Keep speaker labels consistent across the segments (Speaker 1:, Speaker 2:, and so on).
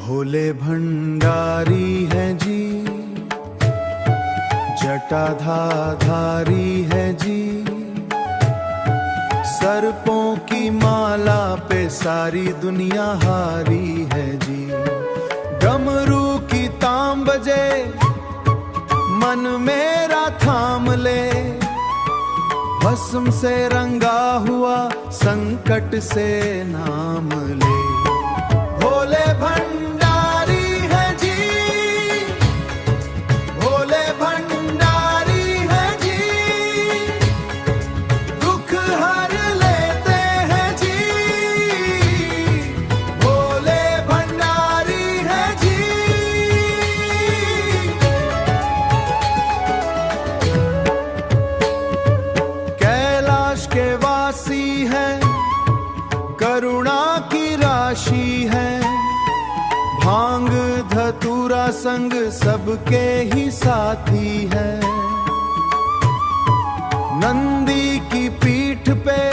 Speaker 1: भोले भंडारी है जी, जटाधारी है जी, सर्पों की माला पे सारी दुनिया हारी है जी। डमरू की ताम बजे, मन मेरा थाम ले, भस्म से रंगा हुआ संकट से नाम ले। भोले भंडारी है जी, भोले भंडारी है जी, दुख हर लेते हैं जी, भोले भंडारी है जी। कैलाश के वासी हैं, करुणा की राशि है, भांग धतूरा संग सबके ही साथी है। नंदी की पीठ पे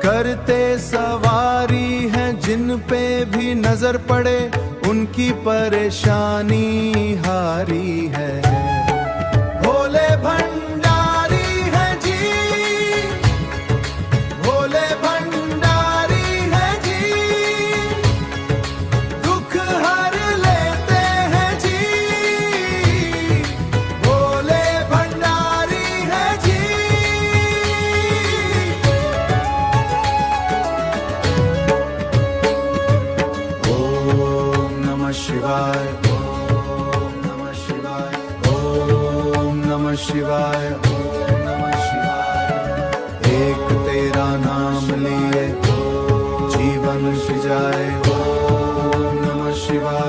Speaker 1: करते सवारी है, जिन पे भी नजर पड़े उनकी परेशानी हारी है। भोले भंडारी है जी, भोले भंडारी है जी, दुख हर लेते हैं जी, भोले भंडारी है जी। ओम नमः शिवाय, ओम नमः शिवाय, ओम नमः शिवाय, ओम नमः शिवाय। एक तेरा नाम लिए जीवन सजाए, ओम नमः शिवाय।